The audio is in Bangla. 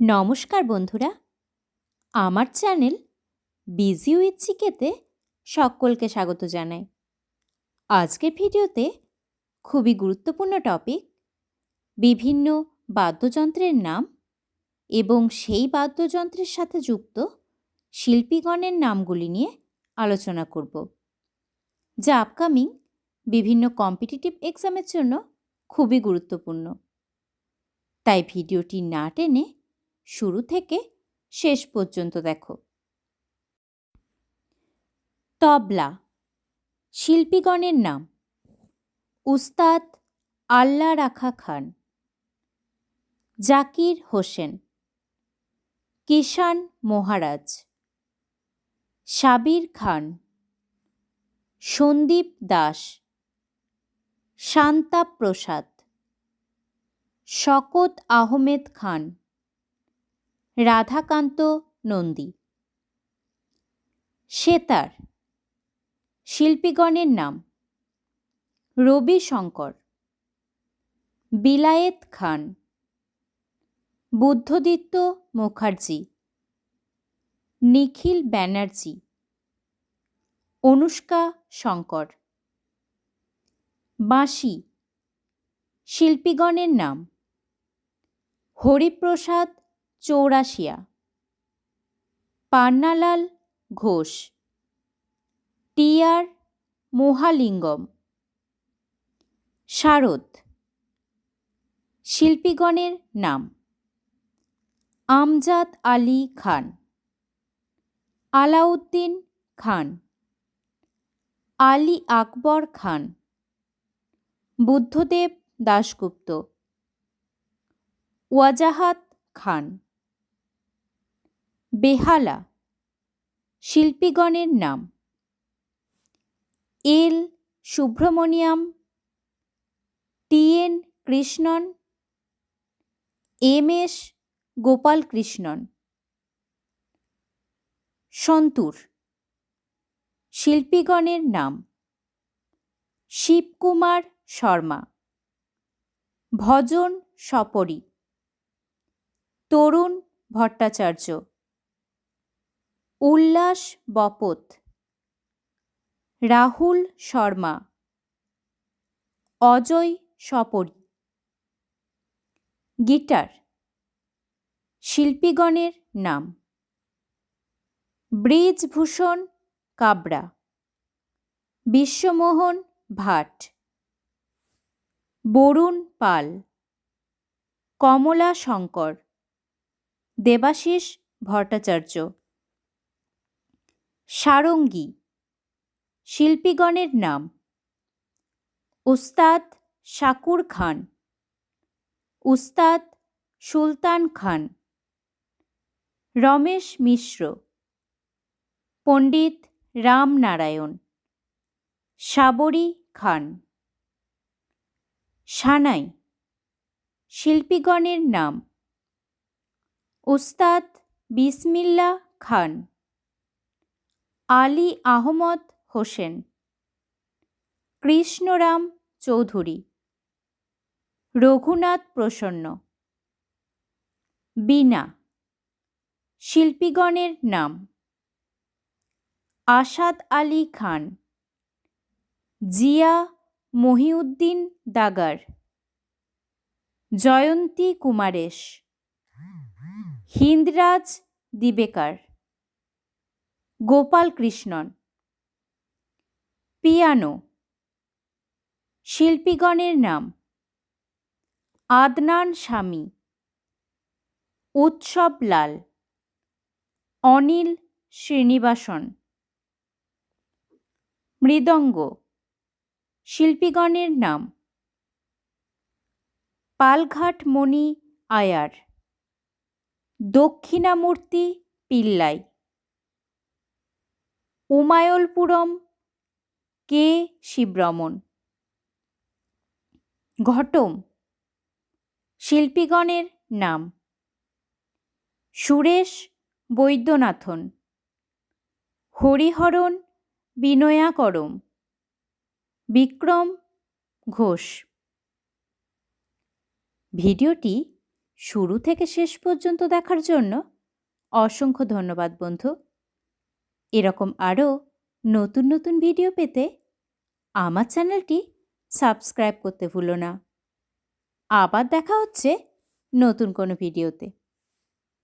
নমস্কার বন্ধুরা, আমার চ্যানেল বিজি উইথ চিকেতে সকলকে স্বাগত জানাই। আজকের ভিডিওতে খুবই গুরুত্বপূর্ণ টপিক বিভিন্ন বাদ্যযন্ত্রের নাম এবং সেই বাদ্যযন্ত্রের সাথে যুক্ত শিল্পীগণের নামগুলি নিয়ে আলোচনা করব, যা আপকামিং বিভিন্ন কম্পিটিটিভ এক্সামের জন্য খুবই গুরুত্বপূর্ণ। তাই ভিডিওটি না টেনে শুরু থেকে শেষ পর্যন্ত দেখো। তবলা শিল্পীগণের নাম: উস্তাদ আল্লা রাখা খান, জাকির হোসেন, কিষান মহারাজ, সাবির খান, সন্দীপ দাস, শান্তা প্রসাদ, শকত আহমেদ খান, রাধাকান্ত নন্দী। সেতার শিল্পীগণের নাম: রবি শঙ্কর, বিলায়েত খান, বুদ্ধদিত্য মুখার্জি, নিখিল ব্যানার্জি, অনুষ্কা শঙ্কর। বাঁশি শিল্পীগণের নাম: হরিপ্রসাদ চৌরাশিয়া, পান্নালাল ঘোষ, টি আর মহালিঙ্গম। শারদ শিল্পীগণের নাম: আমজাদ আলী খান, আলাউদ্দিন খান, আলী আকবর খান, বুদ্ধদেব দাশগুপ্ত, ওয়াজাহাত খান। বেহালা শিল্পীগণের নাম: L Subramaniam, T N Krishnan, M S Gopalakrishnan. সন্তুর শিল্পীগণের নাম: শিবকুমার শর্মা, ভজন সপরি, তরুণ ভট্টাচার্য, উল্লাস বপত, রাহুল শর্মা, অজয় সপরি। গিটার শিল্পীগণের নাম: ব্রিজভূষণ কাবরা, বিশ্বমোহন ভাট, বরুণ পাল, কমলা শঙ্কর, দেবাশিস ভট্টাচার্য। সারঙ্গী শিল্পীগণের নাম: উস্তাদ শাকুর খান, উস্তাদ সুলতান খান, রমেশ মিশ্র, পণ্ডিত রামনারায়ণ, সাবরী খান। সানাই শিল্পীগণের নাম: উস্তাদ বিসমিল্লা খান, আলী আহমদ হোসেন, কৃষ্ণরাম চৌধুরী, রঘুনাথ প্রসন্ন। বীণা শিল্পীগণের নাম: আসাদ আলী খান, জিয়া মহিউদ্দিন দাগার, জয়ন্তী কুমারেশ, হিন্দরাজ দিবেকার, গোপালকৃষ্ণন। পিয়ানো শিল্পীগণের নাম: আদনান স্বামী, উৎসব লাল, অনিল শ্রীনিবাসন। মৃদঙ্গ শিল্পীগণের নাম: পালঘাট মণি আয়ার, দক্ষিণামূর্তি পিল্লাই, উমায়লপুরম কে শিবরমন। ঘটম শিল্পীগণের নাম: সুরেশ বৈদ্যনাথন, হরিহরণ বিনয়াকরম, বিক্রম ঘোষ। ভিডিওটি শুরু থেকে শেষ পর্যন্ত দেখার জন্য অসংখ্য ধন্যবাদ বন্ধু। এরকম আরও নতুন নতুন ভিডিও পেতে আমার চ্যানেলটি সাবস্ক্রাইব করতে ভুলো না। আবার দেখা হচ্ছে নতুন কোনো ভিডিওতে।